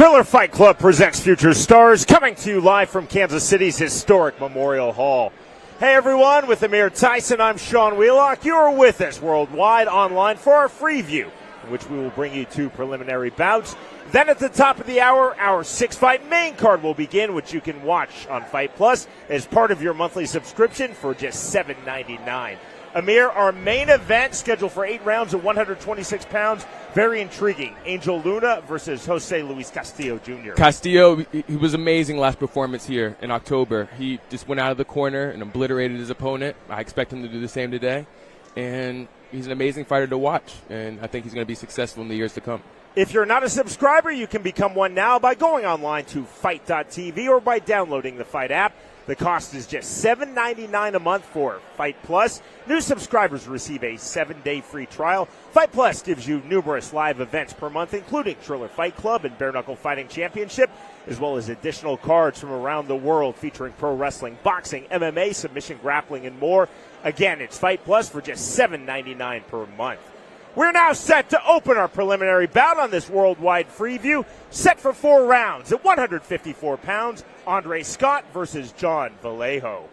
Triller Fight Club presents Future Stars, coming to you live from Kansas City's historic Memorial Hall. Hey everyone, with Amir Tyson, I'm Sean Wheelock. You are with us worldwide online for our free view, in which we will bring you 2 preliminary bouts. Then at the top of the hour, our 6-fight main card will begin, which you can watch on Fight Plus as part of your monthly subscription for just $7.99. Amir, our main event, scheduled for 8 rounds at 126 pounds. Very intriguing. Angel Luna versus José Luis Castillo Jr. Castillo, he was amazing last performance here in October. He just went out of the corner and obliterated his opponent. I expect him to do the same today. And he's an amazing fighter to watch. And I think he's going to be successful in the years to come. If you're not a subscriber, you can become one now by going online to FITE.tv or by downloading the FITE app. The cost is just $7.99 a month for Fight Plus. New subscribers receive a 7-day free trial. Fight Plus gives you numerous live events per month, including Triller Fight Club and Bare Knuckle Fighting Championship, as well as additional cards from around the world featuring pro wrestling, boxing, MMA, submission grappling, and more. Again, it's Fight Plus for just $7.99 per month. We're now set to open our preliminary bout on this worldwide free view, set for 4 rounds at 154 pounds, Andre Scott versus John Vallejo.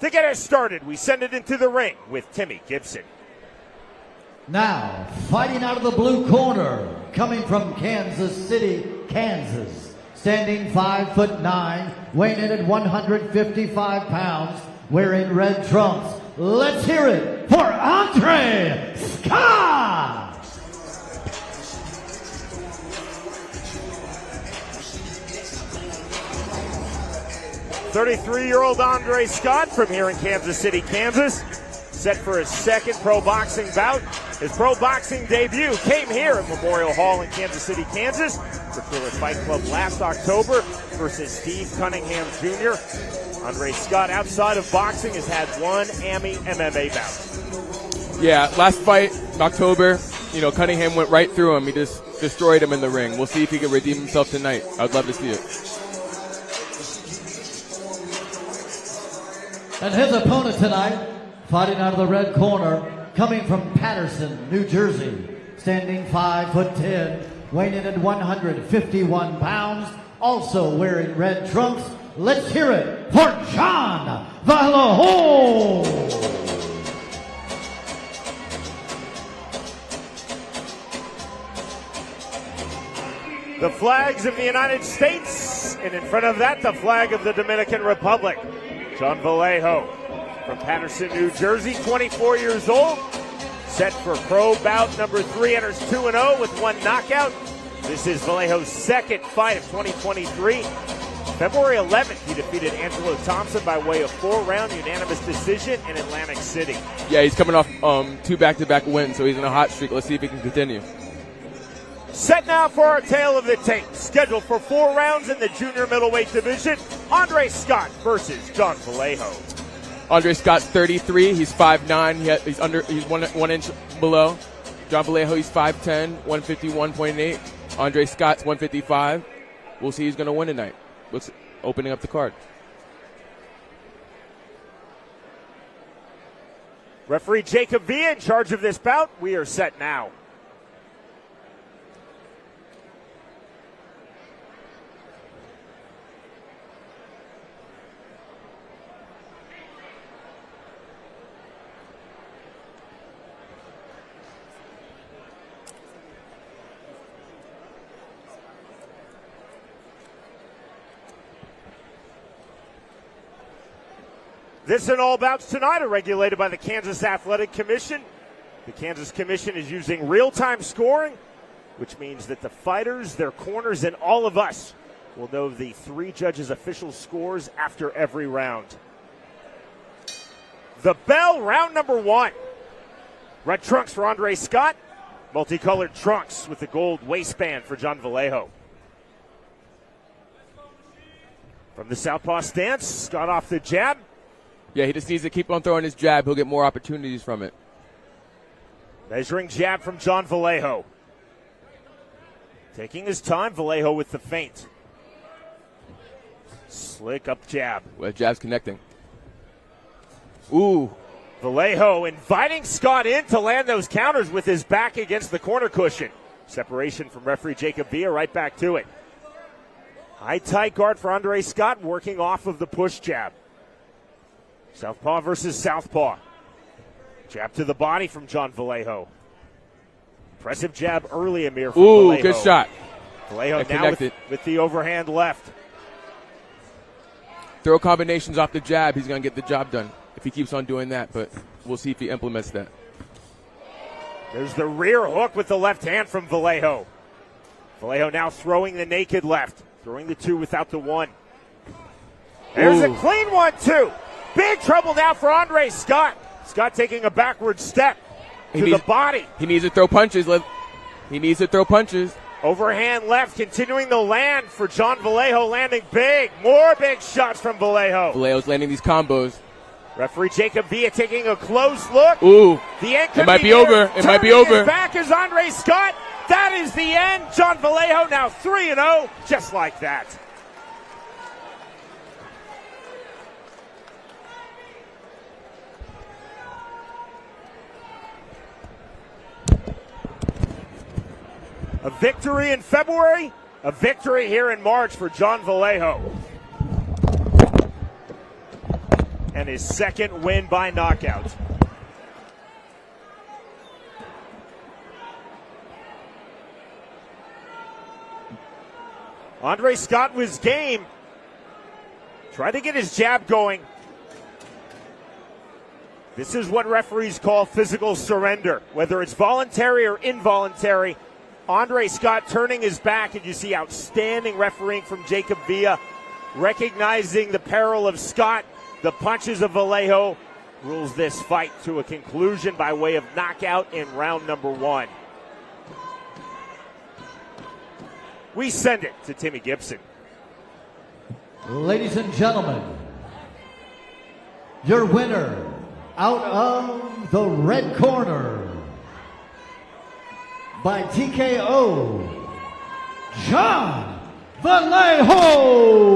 To get us started, we send it into the ring with Timmy Gibson. Now, fighting out of the blue corner, coming from Kansas City, Kansas, standing 5'9", weighing in at 155 pounds, wearing red trunks. Let's hear it for Andre Scott! 33-year-old Andre Scott from here in Kansas City, Kansas, set for his second pro boxing bout. His pro boxing debut came here at Memorial Hall in Kansas City, Kansas, for Triller Fight Club last October versus Steve Cunningham Jr. Andre Scott, outside of boxing, has had 1 MMA bout. Yeah, last fight, October, Cunningham went right through him. He just destroyed him in the ring. We'll see if he can redeem himself tonight. I'd love to see it. And his opponent tonight, fighting out of the red corner, coming from Patterson, New Jersey, standing 5'10", weighing in at 151 pounds, also wearing red trunks. Let's hear it for John Vallejo. The flags of the United States, and in front of that, the flag of the Dominican Republic. John Vallejo from Patterson, New Jersey, 24 years old, set for pro bout number 3, enters 2-0 with 1 knockout. This is Vallejo's second fight of 2023. February 11th, he defeated Angelo Thompson by way of 4-round unanimous decision in Atlantic City. Yeah, he's coming off 2 back-to-back wins, so he's in a hot streak. Let's see if he can continue. Set now for our tale of the tape. Scheduled for 4 rounds in the junior middleweight division, Andre Scott versus John Vallejo. Andre Scott's 33. He's 5'9". He's one inch below. John Vallejo, he's 5'10", 151.8. Andre Scott's 155. We'll see who's going to win tonight. Let's opening up the card. Referee Jacob Villa in charge of this bout. We are set now. This and all bouts tonight are regulated by the Kansas Athletic Commission. The Kansas Commission is using real-time scoring, which means that the fighters, their corners, and all of us will know the 3 judges' official scores after every round. The bell, round number 1. Red trunks for Andre Scott. Multicolored trunks with the gold waistband for John Vallejo. From the southpaw stance, Scott off the jab. Yeah, he just needs to keep on throwing his jab. He'll get more opportunities from it. Measuring jab from John Vallejo. Taking his time, Vallejo with the feint. Slick up jab. Well, jab's connecting. Ooh. Vallejo inviting Scott in to land those counters with his back against the corner cushion. Separation from referee Jacob Villa, right back to it. High tight guard for Andre Scott, working off of the push jab. Southpaw versus southpaw. Jab to the body from John Vallejo. Impressive jab early, Amir, from Vallejo. Good shot. Vallejo now with the overhand left. Throw combinations off the jab, he's going to get the job done if he keeps on doing that, but we'll see if he implements that. There's the rear hook with the left hand from Vallejo. Vallejo now throwing the naked left, throwing the 2 without the 1. There's a clean 1-2. Big trouble now for Andre Scott. Scott taking a backward step to the body. He needs to throw punches. He needs to throw punches. Overhand left, continuing the land for John Vallejo, landing big. More big shots from Vallejo. Vallejo's landing these combos. Referee Jacob Villa taking a close look. Ooh, the end it might be over. It might be over. Back is Andre Scott. That is the end. John Vallejo now 3-0, just like that. A victory in February, a victory here in March for John Vallejo. And his second win by knockout. Andre Scott was game. Tried to get his jab going. This is what referees call physical surrender. Whether it's voluntary or involuntary, Andre Scott turning his back, and you see outstanding refereeing from Jacob Villa, recognizing the peril of Scott. The punches of Vallejo rules this fight to a conclusion by way of knockout in round number 1. We send it to Timmy Gibson. Ladies and gentlemen, your winner out of the red corner by TKO, John Vallejo.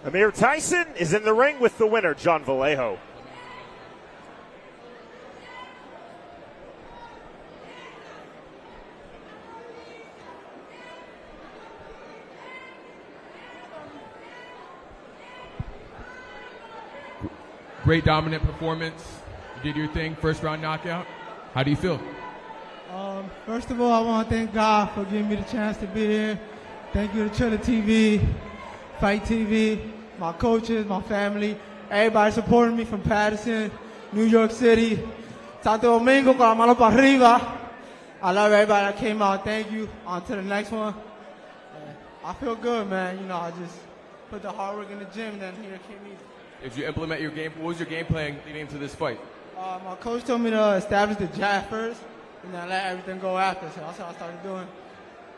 Amir Tyson is in the ring with the winner, John Vallejo. Great dominant performance. You did your thing, first round knockout. How do you feel? First of all, I want to thank God for giving me the chance to be here. Thank you to Triller TV, FITE TV, my coaches, my family, everybody supporting me from Patterson, New York City, Santo Domingo, con la mano para arriba. I love everybody that came out. Thank you. On to the next one. I feel good, man. You know, I just put the hard work in the gym, and then here it came easy. Did you implement your game? What was your game plan leading into this fight? My coach told me to establish the jab first, and then let everything go after. So that's what I started doing.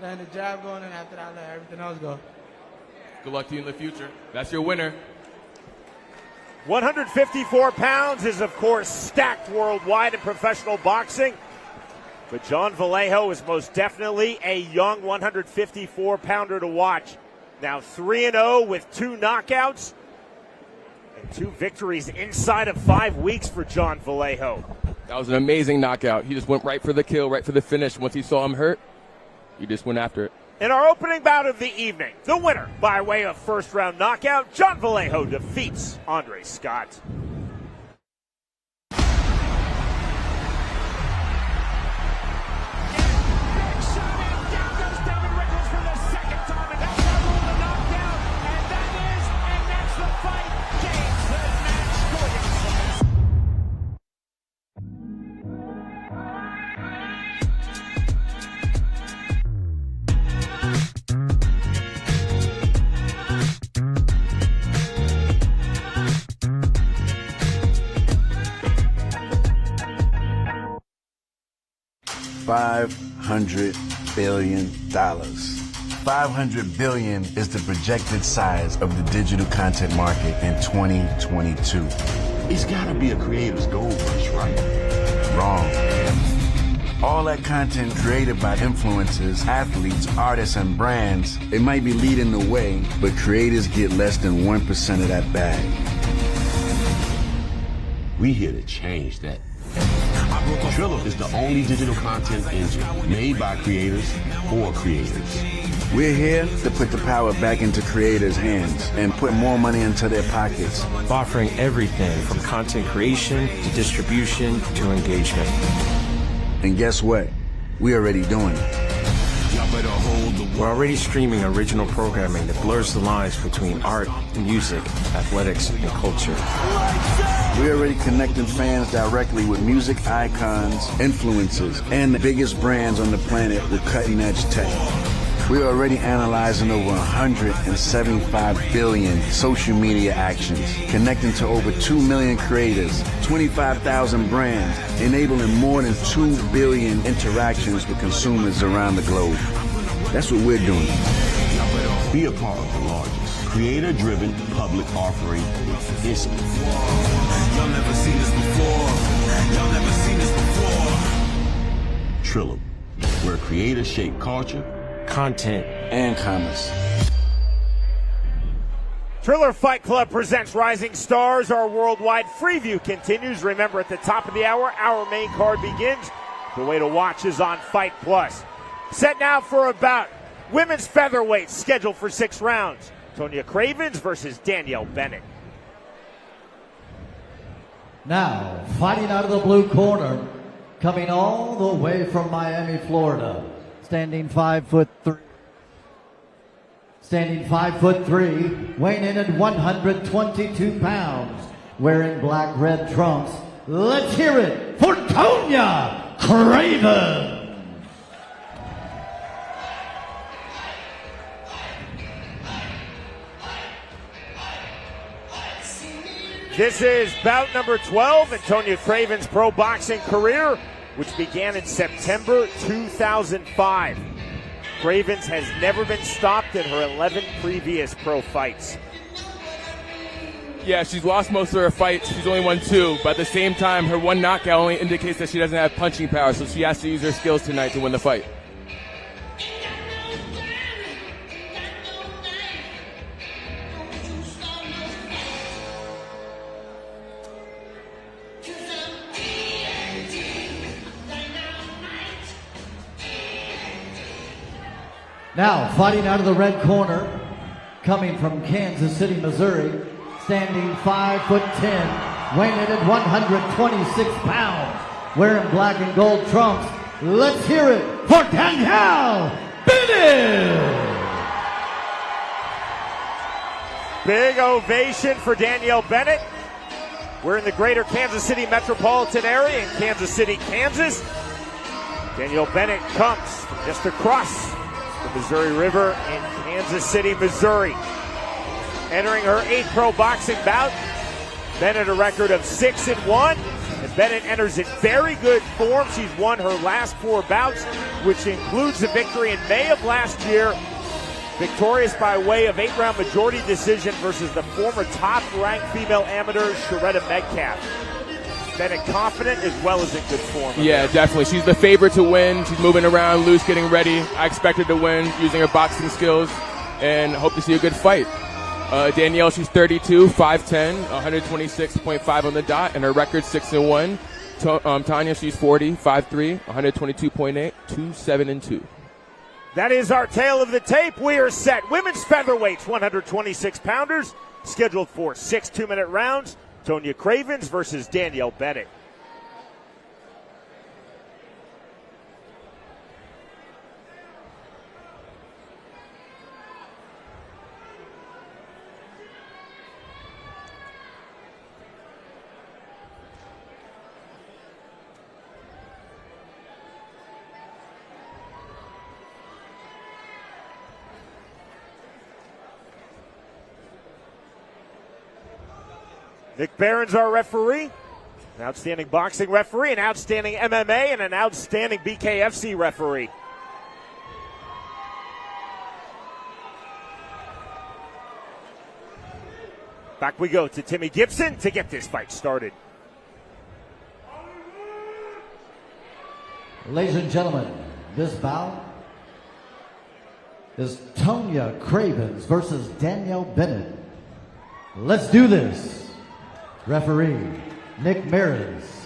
Then the jab going, and after that, I let everything else go. Good luck to you in the future. That's your winner. 154 pounds is, of course, stacked worldwide in professional boxing. But John Vallejo is most definitely a young 154-pounder to watch. Now 3-0 with 2 knockouts and 2 victories inside of 5 weeks for John Vallejo. That was an amazing knockout. He just went right for the kill, right for the finish. Once he saw him hurt, he just went after it. In our opening bout of the evening, the winner by way of first-round knockout, John Vallejo defeats Andre Scott. $500 billion. $500 billion is the projected size of the digital content market in 2022. It's gotta be a creator's gold rush, right? Wrong. All that content created by influencers, athletes, artists, and brands, it might be leading the way, but creators get less than 1% of that bag. We here to change that. Triller is the only digital content engine made by creators for creators. We're here to put the power back into creators' hands and put more money into their pockets. Offering everything from content creation to distribution to engagement. And guess what? We're already doing it. We're already streaming original programming that blurs the lines between art, music, athletics, and culture. We're already connecting fans directly with music icons, influencers, and the biggest brands on the planet with cutting-edge tech. We're already analyzing over 175 billion social media actions, connecting to over 2 million creators, 25,000 brands, enabling more than 2 billion interactions with consumers around the globe. That's what we're doing. Be a part of the largest creator-driven public offering in history. Y'all never seen this before. Y'all never seen this before. Triller, where creators shape culture, Content And commerce. Triller Fight Club presents Rising Stars. Our worldwide free view continues. Remember, at the top of the hour, our main card begins. The way to watch is on Fight Plus. Set now for a bout. Women's featherweight scheduled for 6 rounds. Tonya Cravens versus Danielle Bennett. Now, fighting out of the blue corner, coming all the way from Miami, Florida, standing 5'3", weighing in at 122 pounds, wearing black-red trunks. Let's hear it for Tonya Craven. This is bout number 12 in Tonya Craven's pro boxing career, which began in September 2005. Cravens has never been stopped in her 11 previous pro fights. Yeah, she's lost most of her fights. She's only won 2, but at the same time, her 1 knockout only indicates that she doesn't have punching power, so she has to use her skills tonight to win the fight. Now, fighting out of the red corner, coming from Kansas City, Missouri, standing 5'10", weighing in at 126 pounds, wearing black and gold trunks. Let's hear it for Danielle Bennett! Big ovation for Danielle Bennett. We're in the greater Kansas City metropolitan area in Kansas City, Kansas. Danielle Bennett comes from just across the Missouri River in Kansas City, Missouri. Entering her 8th pro boxing bout, Bennett a record of 6-1. And Bennett enters in very good form. She's won her last 4 bouts, which includes a victory in May of last year. Victorious by way of 8-round majority decision versus the former top-ranked female amateur, Sharetta Metcalf. Bennett confident as well as in good form. Yeah, definitely. She's the favorite to win. She's moving around, loose, getting ready. I expect her to win using her boxing skills and hope to see a good fight. Danielle, she's 32, 5'10", 126.5 on the dot, and her record 6-1. Tonya, she's 40, 5'3", 122.8, 2-7-2. That is our tale of the tape. We are set. Women's featherweights, 126-pounders, scheduled for 6 2-minute rounds. Tonya Cravens versus Danielle Bennett. Nick Barron's our referee, an outstanding boxing referee, an outstanding MMA, and an outstanding BKFC referee. Back we go to Timmy Gibson to get this fight started. Ladies and gentlemen, this bout is Tonya Cravens versus Danielle Bennett. Let's do this. Referee, Nick Maris.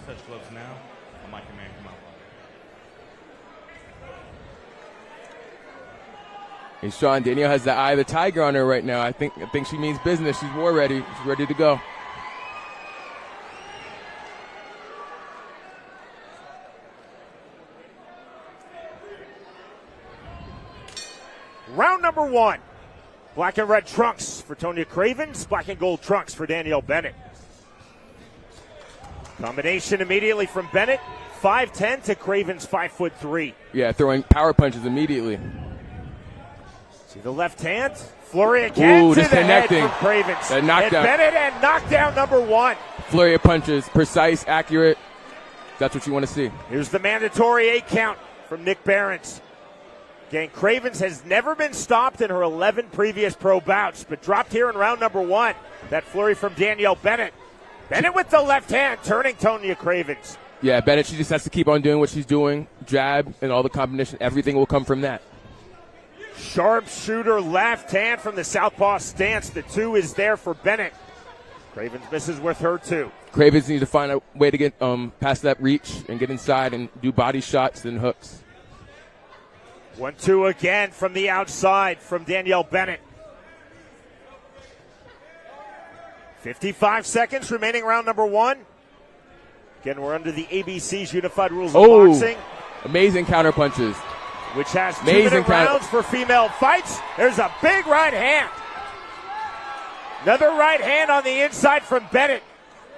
Touch gloves now. On my command, come out. And Sean, Danielle has the eye of the tiger on her right now. I think she means business. She's war ready. She's ready to go. Round number 1. Black and red trunks for Tonya Cravens. Black and gold trunks for Danielle Bennett. Combination immediately from Bennett. 5'10" to Cravens 5'3". Yeah, throwing power punches immediately. See the left hand. Flurry again. Ooh, to just the connecting. head from Cravens. That knockdown. And Bennett and knockdown number 1. Flurry of punches, precise, accurate. That's what you want to see. Here's the mandatory 8 count from Nick Behrens. Again, Cravens has never been stopped in her 11 previous pro bouts, but dropped here in round number 1. That flurry from Danielle Bennett. Bennett with the left hand, turning Tonya Cravens. Yeah, Bennett, she just has to keep on doing what she's doing. Jab and all the combination, everything will come from that. Sharpshooter left hand from the southpaw stance. The 2 is there for Bennett. Cravens misses with her 2. Cravens need to find a way to get past that reach and get inside and do body shots and hooks. 1-2 again from the outside from Danielle Bennett. 55 seconds remaining round number 1. Again, we're under the ABC's Unified Rules of Boxing. Amazing counter punches. Which has 2-minute rounds for female fights. There's a big right hand. Another right hand on the inside from Bennett.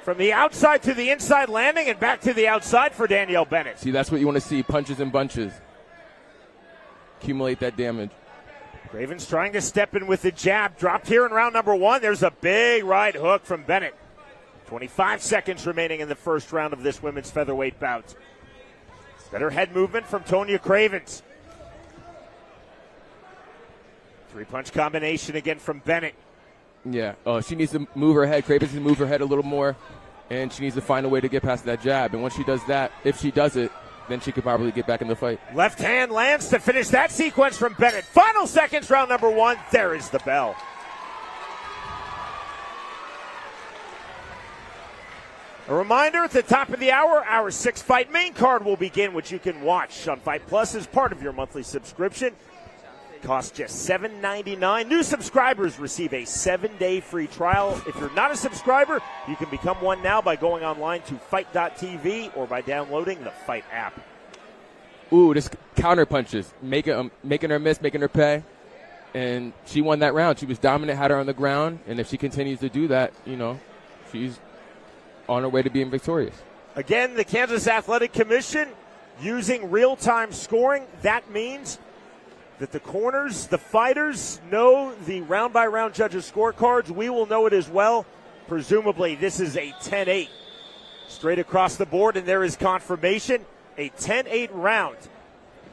From the outside to the inside landing and back to the outside for Danielle Bennett. See, that's what you want to see, punches and bunches. Accumulate that damage. Cravens trying to step in with the jab. Dropped here in round number 1. There's a big right hook from Bennett. 25 seconds remaining in the first round of this women's featherweight bout. Better head movement from Tonya Cravens. 3-punch combination again from Bennett. Yeah, she needs to move her head. Cravens needs to move her head a little more, and she needs to find a way to get past that jab. And once she does that, if she does it, then she could probably get back in the fight. Left hand lands to finish that sequence from Bennett. Final seconds, round number 1. There is the bell. A reminder at the top of the hour, our 6-fight main card will begin, which you can watch on Fight Plus as part of your monthly subscription. Costs just $7.99. New subscribers receive a 7-day free trial. If you're not a subscriber, you can become one now by going online to FITE.tv or by downloading the FITE app. Ooh, this counter punches, making her miss, making her pay. And she won that round. She was dominant, had her on the ground. And if she continues to do that, she's on her way to being victorious. Again, the Kansas Athletic Commission using real-time scoring. That means that the corners, the fighters, know the round-by-round judges' scorecards. We will know it as well. Presumably, this is a 10-8. Straight across the board, and there is confirmation. A 10-8 round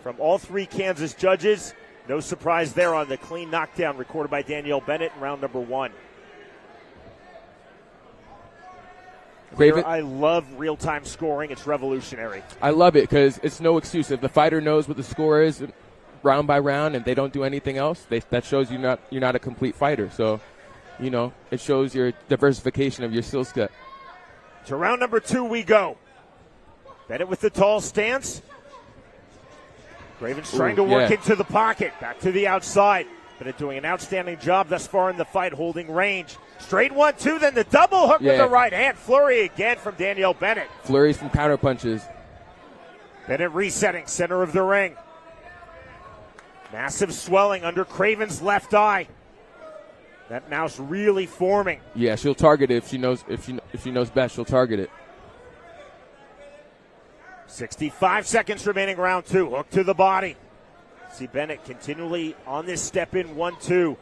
from all 3 Kansas judges. No surprise there on the clean knockdown recorded by Danielle Bennett in round number 1. I love real-time scoring. It's revolutionary. I love it because it's no excuse. If the fighter knows what the score is round by round and they don't do anything else, that shows you're not a complete fighter. So, it shows your diversification of your skill set. To round number 2 we go. Bennett with the tall stance. Cravens trying to work into the pocket. Back to the outside. Bennett doing an outstanding job thus far in the fight, holding range. Straight 1-2, then the double hook with the right hand. Flurry again from Danielle Bennett. Flurries from counter punches. Bennett resetting, center of the ring. Massive swelling under Craven's left eye. That mouse really forming. Yeah, she'll target it if she knows best. She'll target it. 65 seconds remaining, round 2. Hook to the body. See Bennett continually on this step in 1-2.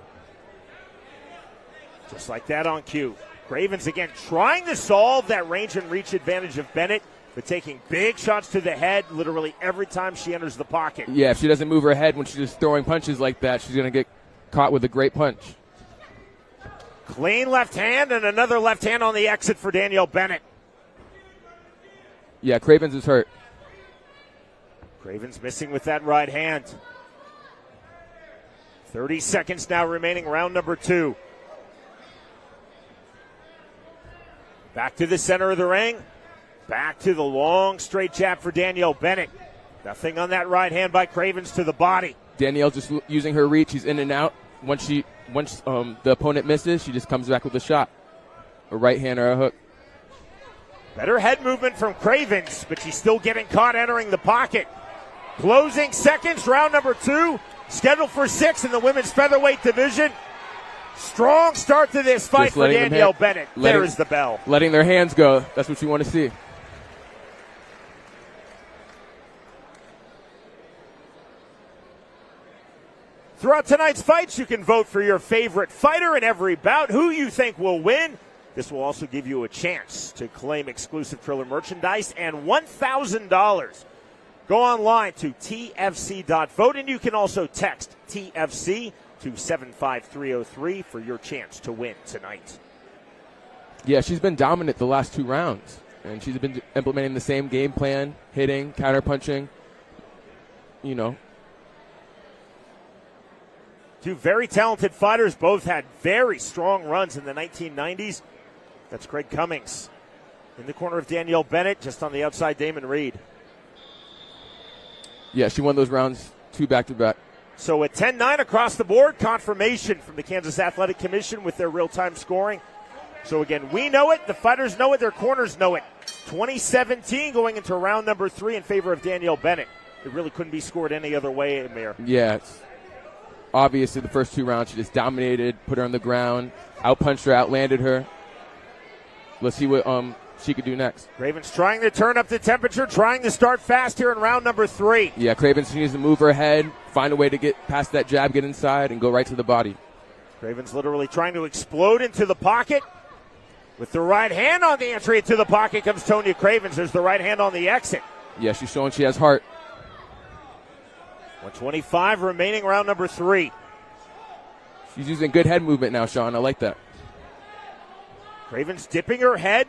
Just like that on cue. Cravens again trying to solve that range and reach advantage of Bennett. but taking big shots to the head literally every time she enters the pocket. Yeah, if she doesn't move her head when she's just throwing punches like that, she's going to get caught with a great punch. Clean left hand and another left hand on the exit for Danielle Bennett. Yeah, Cravens is hurt. Craven's missing with that right hand. 30 seconds now remaining, round number 2. Back to the center of the ring. Back to the long straight jab for Danielle Bennett. Nothing on that right hand by Cravens to the body. Danielle just using her reach. She's in and out. Once the opponent misses, she just comes back with a shot. A right hand or a hook. Better head movement from Cravens, but she's still getting caught entering the pocket. Closing seconds, round number 2. Scheduled for 6 in the women's featherweight division. Strong start to this fight for Danielle Bennett. There is the bell. Letting their hands go. That's what you want to see. Throughout tonight's fights, you can vote for your favorite fighter in every bout, who you think will win. This will also give you a chance to claim exclusive Triller merchandise and $1,000. Go online to tfc.vote, and you can also text TFC to 75303 for your chance to win tonight. Yeah, she's been dominant the last 2 rounds, and she's been implementing the same game plan, hitting, counterpunching, you know. 2 very talented fighters, both had very strong runs in the 1990s. That's Craig Cummings in the corner of Danielle Bennett, just on the outside, Damon Reed. Yeah, she won those rounds 2 back-to-back. So at 10-9 across the board, confirmation from the Kansas Athletic Commission with their real-time scoring. So again, we know it, the fighters know it, their corners know it. 2017 going into round number 3 in favor of Danielle Bennett. It really couldn't be scored any other way, Amir. Yeah, obviously the first 2 rounds she just dominated, put her on the ground, outpunched her, outlanded her. Let's see what she could do next. Cravens trying to turn up the temperature, trying to start fast here in round number 3. Yeah, Cravens needs to move her head, find a way to get past that jab, get inside, and go right to the body. Cravens literally trying to explode into the pocket. With the right hand on the entry into the pocket comes Tonya Cravens. There's the right hand on the exit. Yeah, she's showing she has heart. 125 remaining, round number 3. She's using good head movement now, Sean. I like that. Cravens dipping her head,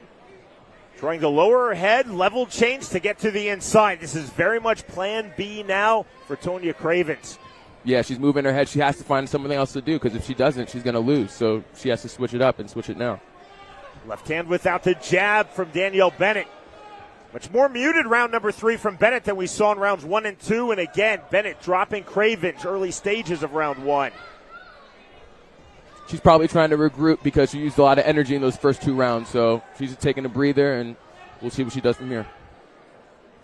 trying to lower her head, level change to get to the inside. This is very much plan B now for Tonya Cravens. Yeah, she's moving her head. She has to find something else to do, because if she doesn't, she's going to lose. So she has to switch it up and switch it now. Left hand without the jab from Danielle Bennett. Much more muted round number 3 from Bennett than we saw in rounds 1 and 2. And again, Bennett dropping Cravens early stages of round 1. She's probably trying to regroup because she used a lot of energy in those first 2 rounds. So she's taking a breather, and we'll see what she does from here.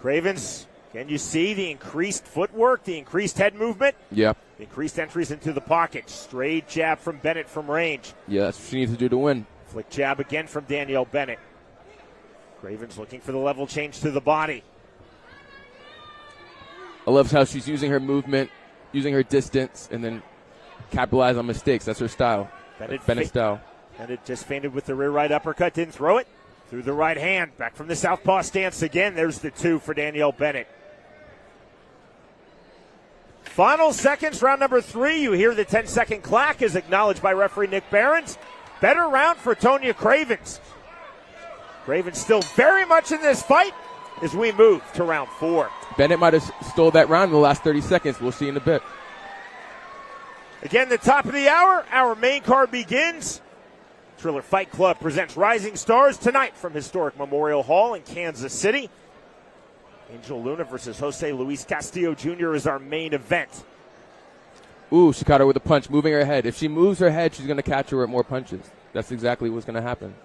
Cravens, can you see the increased footwork, the increased head movement? Yeah. The increased entries into the pocket. Straight jab from Bennett from range. Yeah, that's what she needs to do to win. Flick jab again from Danielle Bennett. Cravens looking for the level change to the body. I love how she's using her movement, using her distance, and then capitalize on mistakes. That's her style. Bennett's style. Bennett just feinted with the rear right uppercut, didn't throw it. Through the right hand, back from the southpaw stance again. There's the 2 for Danielle Bennett. Final seconds, round number 3. You hear the 10-second clock is acknowledged by referee Nick Behrens. Better round for Tonya Cravens. Cravens still very much in this fight as we move to round 4. Bennett might have stole that round in the last 30 seconds. We'll see in a bit. Again, the top of the hour, our main card begins. Triller Fight Club presents Rising Stars tonight from historic Memorial Hall in Kansas City. Angel Luna versus José Luis Castillo Jr. is our main event. Ooh, she caught her with a punch, moving her head. If she moves her head, she's going to catch her with more punches. That's exactly what's going to happen.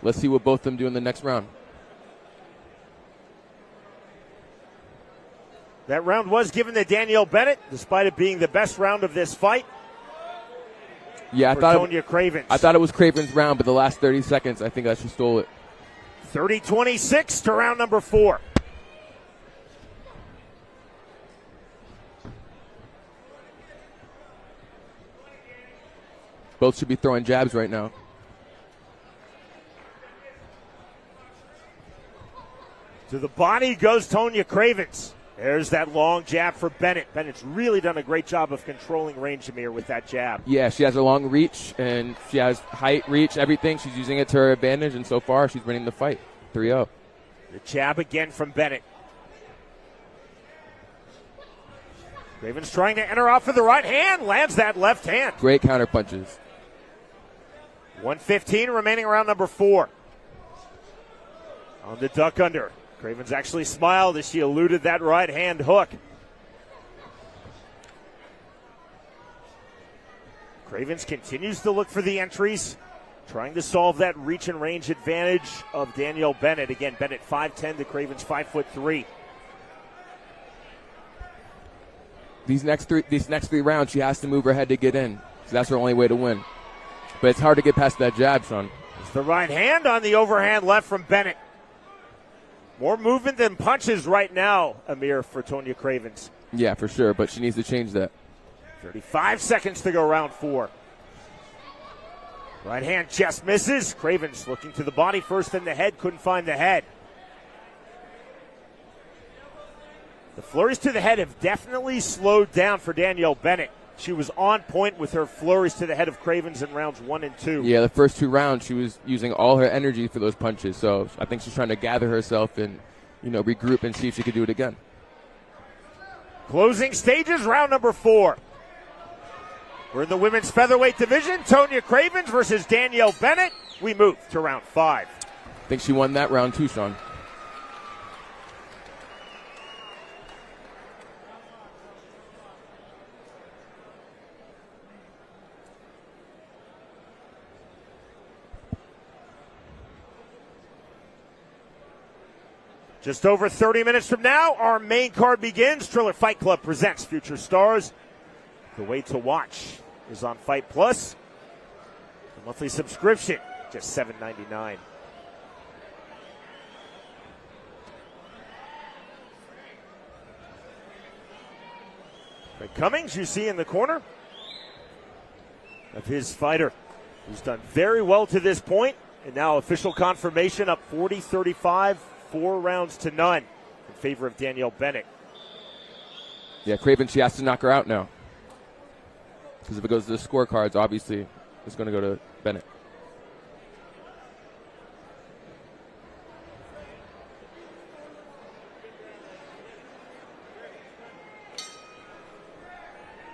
Let's see what both of them do in the next round. That round was given to Danielle Bennett, despite it being the best round of this fight. Yeah, Tonya Cravens. I thought it was Craven's round, but the last 30 seconds, I think she stole it. 30-26 to round number 4. Both should be throwing jabs right now. To the body goes Tonya Cravens. There's that long jab for Bennett. Bennett's really done a great job of controlling range, Amir, with that jab. Yeah, she has a long reach, and she has height, reach, everything. She's using it to her advantage, and so far she's winning the fight. 3-0. The jab again from Bennett. Cravens trying to enter off with the right hand. Lands that left hand. Great counter punches. 1:15 remaining round number 4. On the duck under. Cravens actually smiled as she eluded that right hand hook. Cravens continues to look for the entries, trying to solve that reach and range advantage of Danielle Bennett. Again, Bennett 5'10" to Cravens 5'3". These next three rounds, she has to move her head to get in. So that's her only way to win. But it's hard to get past that jab, Sean. It's the right hand on the overhand left from Bennett. More movement than punches right now, Amir, for Tonya Cravens. Yeah, for sure, but she needs to change that. 35 seconds to go round 4. Right hand just misses. Cravens looking to the body first, then the head. Couldn't find the head. The flurries to the head have definitely slowed down for Danielle Bennett. She was on point with her flurries to the head of Cravens in rounds 1 and 2. Yeah, the first 2 rounds, she was using all her energy for those punches. So I think she's trying to gather herself and, regroup and see if she could do it again. Closing stages, round number 4. We're in the women's featherweight division. Tonya Cravens versus Danielle Bennett. We move to round 5. I think she won that round too, Sean. Just over 30 minutes from now, our main card begins. Triller Fight Club presents Future Stars. The way to watch is on Fight Plus. The monthly subscription, just $7.99. Greg Cummings, you see in the corner of his fighter, who's done very well to this point, and now official confirmation up 40-35. 4 rounds to none in favor of Danielle Bennett. Yeah, Craven, she has to knock her out now. Because if it goes to the scorecards, obviously it's going to go to Bennett.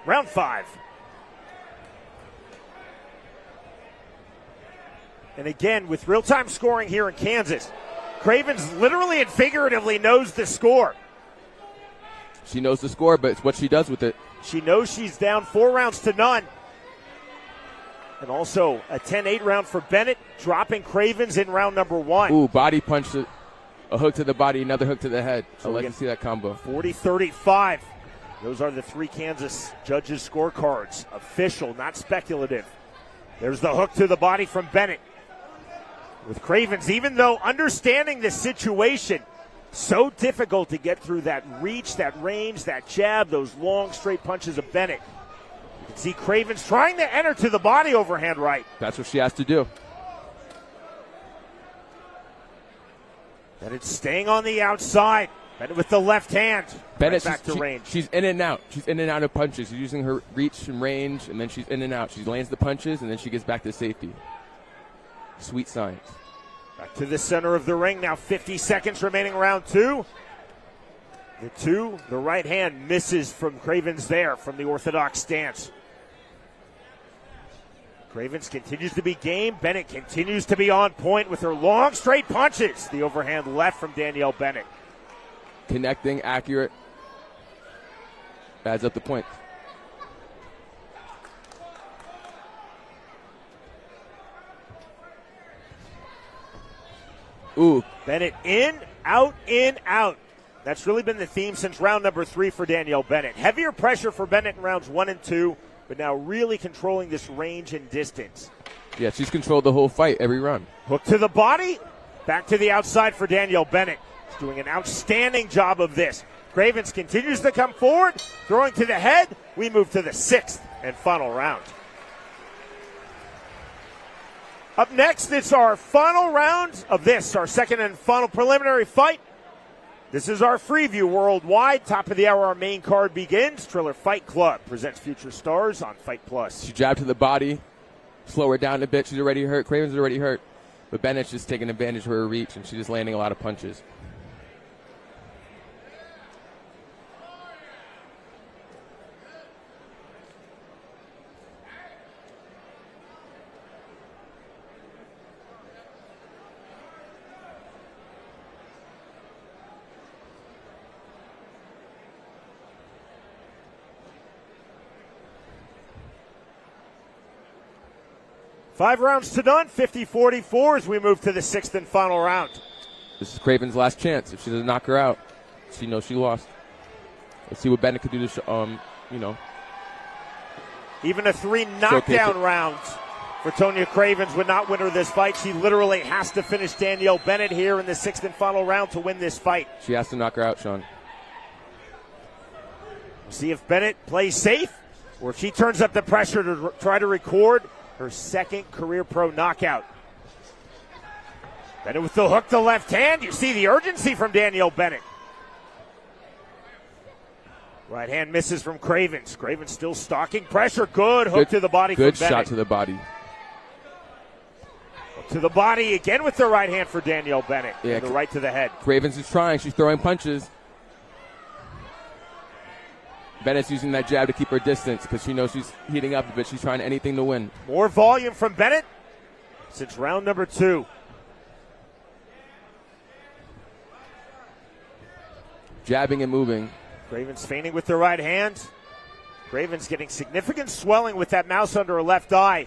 Round 5. And again, with real-time scoring here in Kansas, Cravens literally and figuratively knows the score. She knows the score, but it's what she does with it. She knows she's down 4 rounds to none. And also a 10-8 round for Bennett, dropping Cravens in round number 1. Ooh, body punch, a hook to the body, another hook to the head. So I'd like to see that combo. 40-35. Those are the 3 Kansas judges' scorecards. Official, not speculative. There's the hook to the body from Bennett. With Cravens, even though understanding the situation, so difficult to get through that reach, that range, that jab, those long straight punches of Bennett. You can see Cravens trying to enter to the body overhand right. That's what she has to do. Bennett staying on the outside. Bennett with the left hand. Bennett, right back to range. She's in and out. She's in and out of punches. She's using her reach and range, and then she's in and out. She lands the punches, and then she gets back to safety. Sweet signs. Back to the center of the ring now. 50 seconds remaining round 2. The right hand misses from Cravens there from the orthodox stance. Cravens continues to be game. Bennett continues to be on point with her long straight punches. The overhand left from Danielle Bennett. Connecting, accurate. Adds up the points. Ooh. Bennett in, out, in, out. That's really been the theme since round number 3 for Danielle Bennett. Heavier pressure for Bennett in rounds 1 and 2, but now really controlling this range and distance. Yeah, she's controlled the whole fight every round. Hook to the body, back to the outside for Danielle Bennett. She's doing an outstanding job of this. Cravens continues to come forward, throwing to the head. We move to the 6th and final round. Up next, it's our final round of this, our second and final preliminary fight. This is our Freeview Worldwide. Top of the hour, our main card begins. Triller Fight Club presents future stars on Fight Plus. She jabbed to the body, slow her down a bit. She's already hurt. Craven's already hurt. But Bennett's just taking advantage of her reach, and she's just landing a lot of punches. Five rounds to done, 50-44 as we move to the 6th and final round. This is Craven's last chance. If she doesn't knock her out, she knows she lost. Let's see what Bennett could do to, Even a 3 knockdown round for Tonya Cravens would not win her this fight. She literally has to finish Danielle Bennett here in the 6th and final round to win this fight. She has to knock her out, Sean. See if Bennett plays safe or if she turns up the pressure to try to record her second career pro knockout. Bennett with the hook to left hand. You see the urgency from Danielle Bennett. Right hand misses from Cravens. Cravens still stalking pressure. Good hook to the body from Bennett. Good shot to the body. Hook to the body again with the right hand for Danielle Bennett. Yeah, and the right to the head. Cravens is trying. She's throwing punches. Bennett's using that jab to keep her distance because she knows she's heating up a bit. She's trying anything to win. More volume from Bennett since round number 2. Jabbing and moving. Cravens feigning with the right hand. Cravens getting significant swelling with that mouse under her left eye.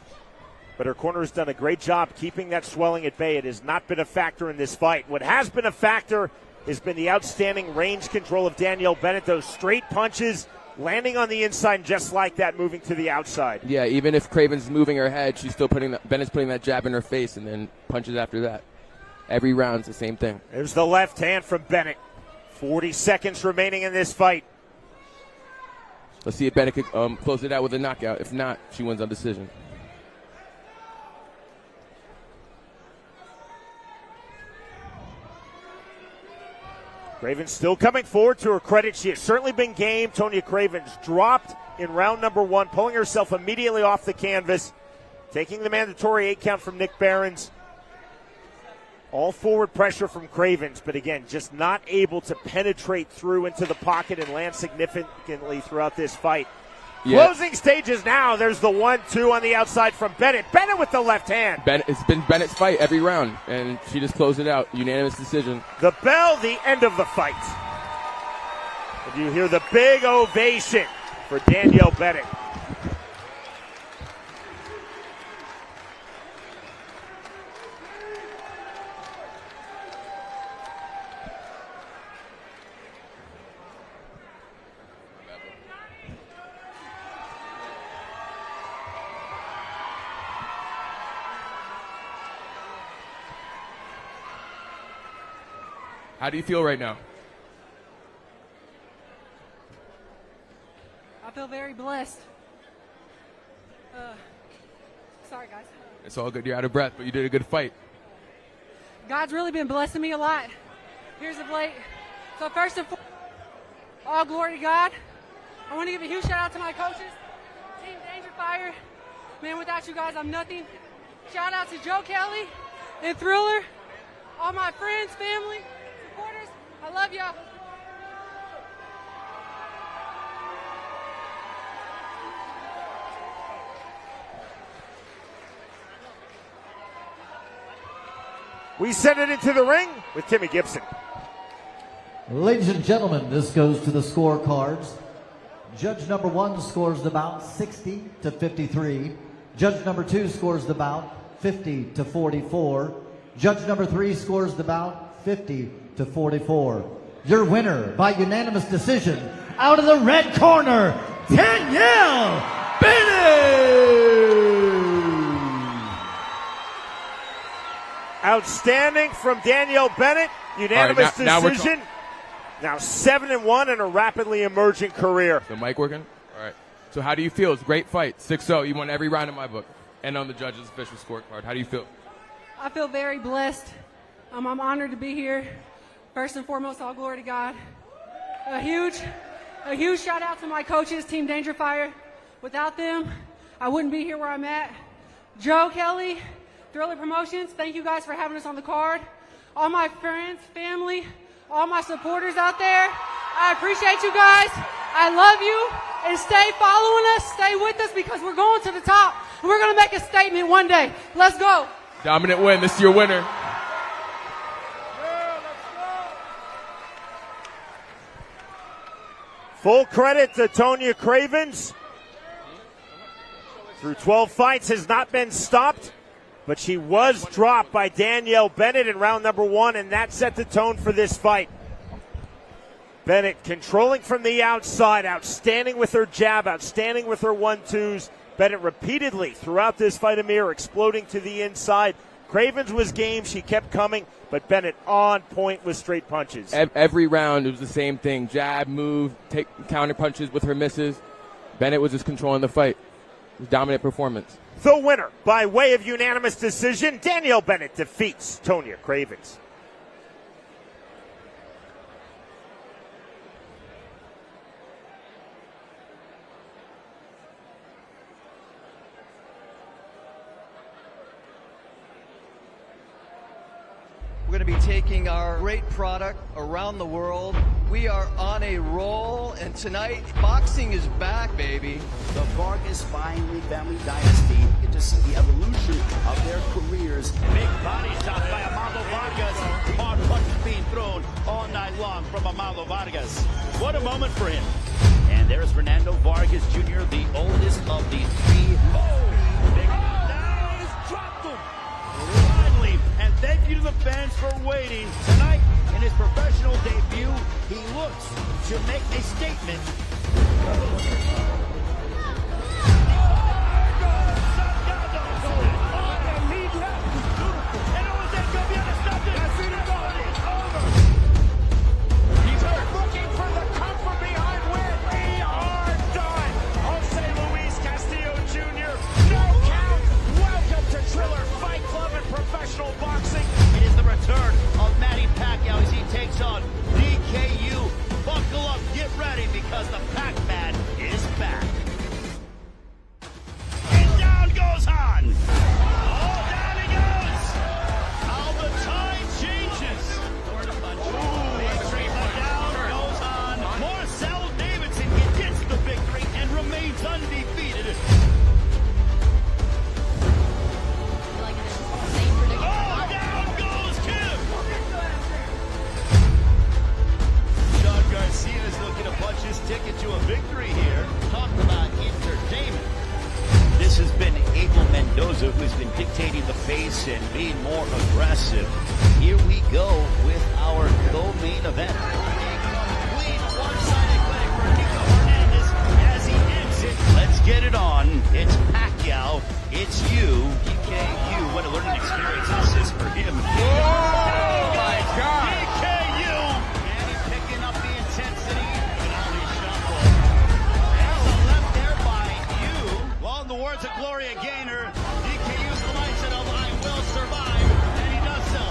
But her corner has done a great job keeping that swelling at bay. It has not been a factor in this fight. What has been a factor has been the outstanding range control of Danielle Bennett. Those straight punches landing on the inside just like that, moving to the outside. Yeah, even if Craven's moving her head, she's still Bennett's putting that jab in her face and then punches after that. Every round's the same thing. There's the left hand from Bennett. 40 seconds remaining in this fight. Let's see if Bennett could close it out with a knockout. If not, she wins on decision. Cravens still coming forward. To her credit, she has certainly been game. Tonya Cravens dropped in round number 1, pulling herself immediately off the canvas, taking the mandatory 8 count from Nick Behrens. All forward pressure from Cravens, but again, just not able to penetrate through into the pocket and land significantly throughout this fight. Yeah. Closing stages now. There's the 1-2 on the outside from Bennett. Bennett with the left hand. It's been Bennett's fight every round, and she just closed it out. Unanimous decision. The bell, the end of the fight. And you hear the big ovation for Danielle Bennett. How do you feel right now? I feel very blessed. Sorry, guys. It's all good. You're out of breath, but you did a good fight. God's really been blessing me a lot here's of late. So first and foremost, all glory to God. I want to give a huge shout out to my coaches, Team Danger Fire. Man, without you guys, I'm nothing. Shout out to Joe Kelly and Thriller, all my friends, family, supporters. I love y'all. We send it into the ring with Timmy Gibson. Ladies and gentlemen, this goes to the scorecards. Judge number 1 scores the bout 60-53. Judge number 2 scores the bout 50-44. Judge number 3 scores the bout 50-44. your winner by unanimous decision, out of the red corner, Danielle Bennett! Outstanding from Danielle Bennett. Unanimous decision. Now 7-1 in a rapidly emerging career. The mic working? All right. So how do you feel? It's a great fight. 6-0. You won every round in my book and on the judges' official scorecard. How do you feel? I feel very blessed. I'm honored to be here. First and foremost, all glory to God. A huge shout out to my coaches, Team Danger Fire. Without them, I wouldn't be here where I'm at. Joe Kelly, Triller Promotions, thank you guys for having us on the card. All my friends, family, all my supporters out there, I appreciate you guys. I love you, and stay following us, stay with us, because we're going to the top, and we're going to make a statement one day. Let's go. Dominant win. This is your winner. Full credit to Tonya Cravens. Through 12 fights, has not been stopped, but she was dropped by Danielle Bennett in round number 1, and that set the tone for this fight. Bennett controlling from the outside, outstanding with her jab, outstanding with her 1-2s. Bennett repeatedly throughout this fight, Amir, exploding to the inside. Cravens was game. She kept coming, but Bennett on point with straight punches. Every round, it was the same thing. Jab, move, take counter punches with her misses. Bennett was just controlling the fight. It was a dominant performance. The winner, by way of unanimous decision, Danielle Bennett defeats Tonya Cravens. We're going to be taking our great product around the world. We are on a roll, and tonight, boxing is back, baby. The Vargas family dynasty. Get to see the evolution of their careers. Big body shot by Amado Vargas. Hard punches being thrown all night long from Amado Vargas. What a moment for him. And there's Fernando Vargas Jr., the oldest of the three. Now he's dropped him. Finally, and thank you to the fans for waiting. Tonight, in his professional debut, he looks to make a statement. He's looking for the come from behind win. We are done. José Luis Castillo Jr. No count. Welcome to Triller Fight Club and professional boxing. It is the return of Manny Pacquiao as he takes on DKU. Buckle up, get ready, because the Pac-Man is back. And down goes Han. Oh, down he goes. How the tide changes. Down goes Han. Marcel Davidson gets the victory and remains undefeated. Oh, down goes Kim. John Garcia is looking to punch his ticket to a victory here. Talk about entertainment. This has been Abel Mendoza, who's been dictating the pace and being more aggressive. Here we go with our co-main event. A complete one-sided clinic for Nico Hernandez as he exits. Let's get it on. It's Pacquiao. It's you. DKU. What a learning experience this is for him. Oh, my God. DKU. And he's picking up the intensity. And all these shuffle. There's a left there by you. Well, in the words of Gloria Gaynor, DKU's the mindset of I will survive. And he does so.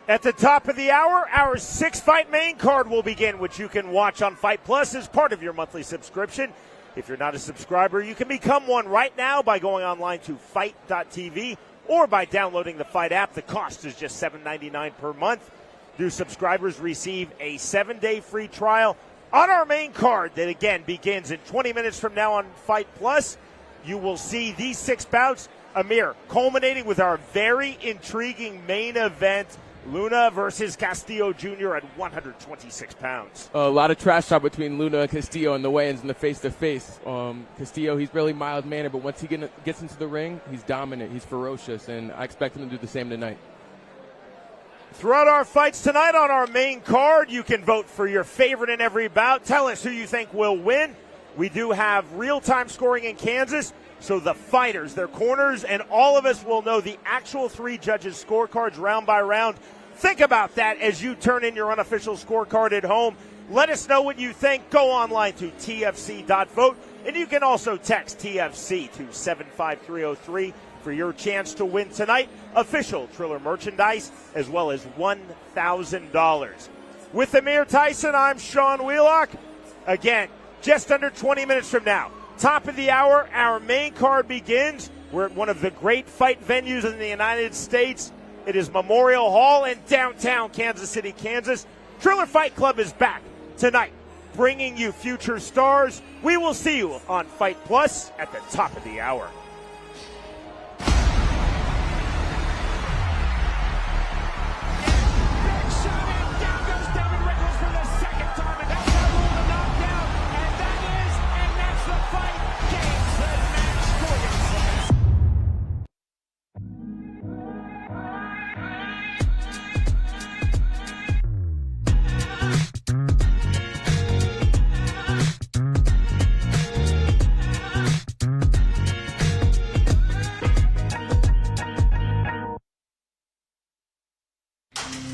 At the top of the hour, our 6-fight main card will begin, which you can watch on Fight Plus as part of your monthly subscription. If you're not a subscriber, you can become one right now by going online to FITE.tv or by downloading the FITE app. The cost is just $7.99 per month. New subscribers receive a 7-day free trial on our main card that, again, begins in 20 minutes from now on Fight Plus. You will see these 6 bouts, Amir, culminating with our very intriguing main event Luna versus Castillo Jr. at 126 pounds. A lot of trash talk between Luna and Castillo in the weigh-ins and the face-to-face. Castillo, he's really mild-mannered, but once he gets into the ring, he's dominant, he's ferocious, and I expect him to do the same tonight. Throughout our fights tonight on our main card, you can vote for your favorite in every bout. Tell us who you think will win. We do have real-time scoring in Kansas, so the fighters, their corners, and all of us will know the actual 3 judges' scorecards round by round. Think about that as you turn in your unofficial scorecard at home. Let us know what you think. Go online to tfc.vote, and you can also text TFC to 75303 for your chance to win tonight. Official Triller merchandise, as well as $1,000. With Amir Tyson, I'm Sean Wheelock. Again, just under 20 minutes from now, top of the hour, our main card begins. We're at one of the great fight venues in the United States. It is Memorial Hall in downtown Kansas City, Kansas. Triller Fight Club is back tonight, bringing you future stars. We will see you on Fight Plus at the top of the hour.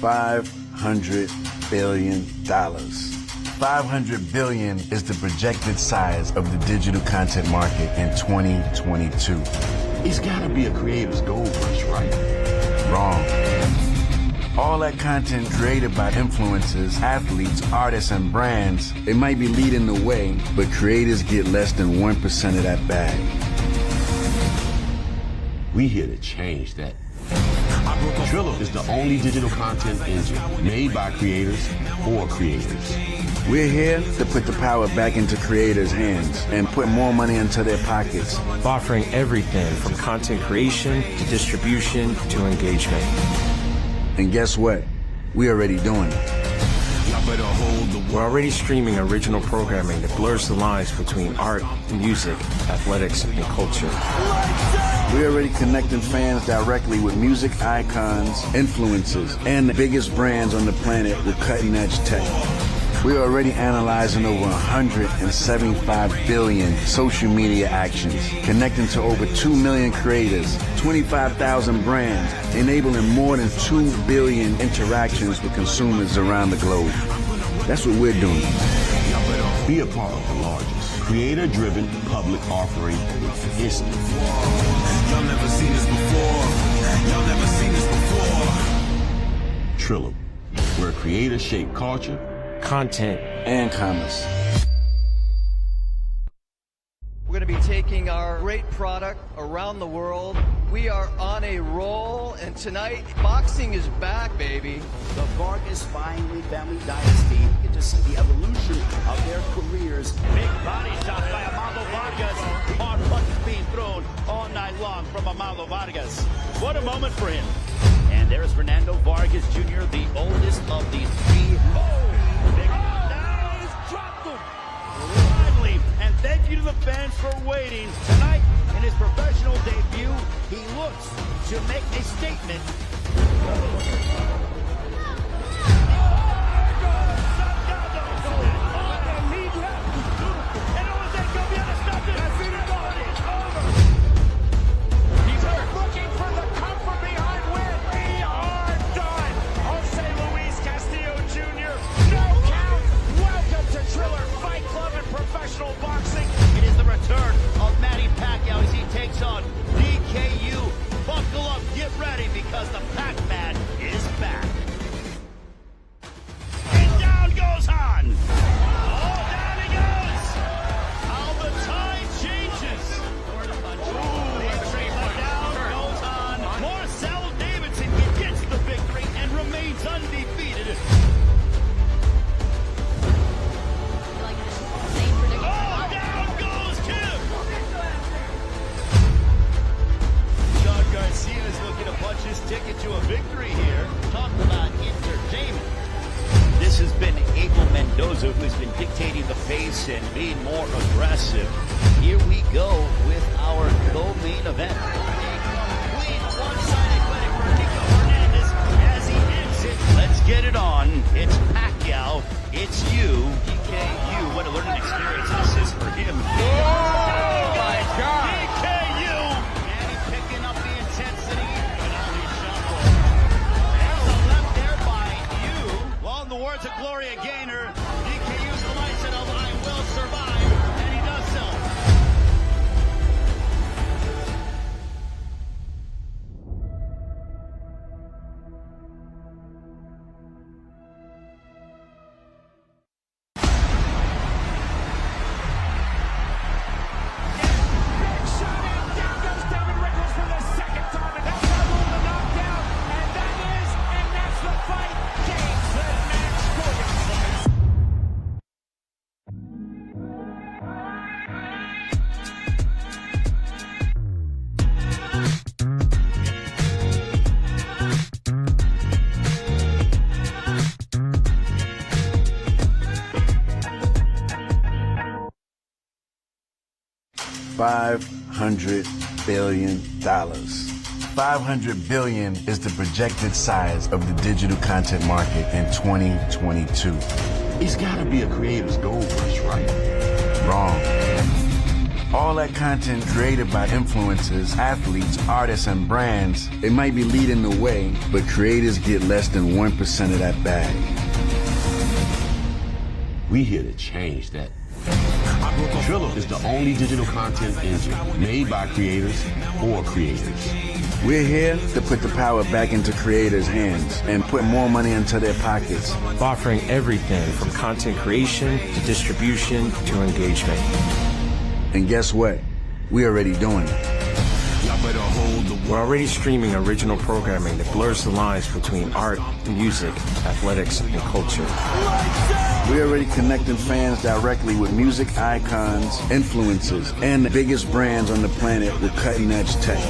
$500 billion. $500 billion is the projected size of the digital content market in 2022. It's gotta be a creator's gold rush, right? Wrong. All that content created by influencers, athletes, artists, and brands, it might be leading the way, but creators get less than 1% of that bag. We here to change that. Triller is the only digital content engine made by creators for creators. We're here to put the power back into creators' hands and put more money into their pockets. Offering everything from content creation to distribution to engagement. And guess what? We're already doing it. We're already streaming original programming that blurs the lines between art, music, athletics, and culture. We're already connecting fans directly with music icons, influencers, and the biggest brands on the planet with cutting-edge tech. We're already analyzing over 175 billion social media actions, connecting to over 2 million creators, 25,000 brands, enabling more than 2 billion interactions with consumers around the globe. That's what we're doing. Be a part of the largest creator-driven public offering in history. Y'all never seen this before. Y'all never seen this before. Triller, where creators shape culture, content, and commerce. We're going to be taking our great product around the world. We are on a roll, and tonight, boxing is back, baby. The Vargas family dynasty. Get to see the evolution of their careers. Big body shot by Amado Vargas. Hard punches being thrown all night long from Amado Vargas. What a moment for him. And there's Fernando Vargas Jr., the oldest of these 3. Now he's dropped him. Finally, and thank you to the fans for waiting. Tonight, in his professional debut, he looks to make a statement. Triller Fight Club and professional boxing. It is the return of Manny Pacquiao as he takes on DKU. Buckle up, get ready, because the Pac-Man is back. Mendoza, who's been dictating the pace and being more aggressive. Here we go with our co-main event. A complete one-sided clinic for Nico Hernandez as he exits. Let's get it on. It's Pacquiao. It's you. DKU. What a learning experience this is for him. Oh my God. DKU. And he's picking up the intensity. And now he's shuffled. There's a left there by you. Well, in the words of Gloria Gaynor, DKU's the mindset of I will survive. And he does so. $500 billion. $500 billion is the projected size of the digital content market in 2022. It's gotta be a creator's gold rush, right? Wrong. All that content created by influencers, athletes, artists, and brands, it might be leading the way, but creators get less than 1% of that bag. We here to change that. Triller is the only digital content engine made by creators for creators. We're here to put the power back into creators' hands and put more money into their pockets. Offering everything from content creation to distribution to engagement. And guess what? We're already doing it. We're already streaming original programming that blurs the lines between art, music, athletics, and culture. We're already connecting fans directly with music icons, influencers, and the biggest brands on the planet with cutting-edge tech.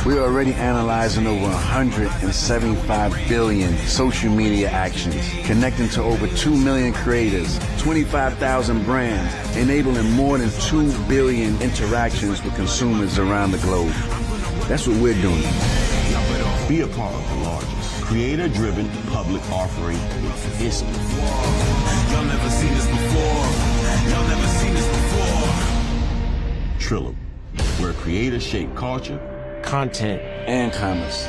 We're already analyzing over 175 billion social media actions, connecting to over 2 million creators, 25,000 brands, enabling more than 2 billion interactions with consumers around the globe. That's what we're doing. Be a part of the largest creator-driven public offering in history. Y'all never seen this before. Y'all never seen this before. Triller, where creators shape culture, content, and commerce.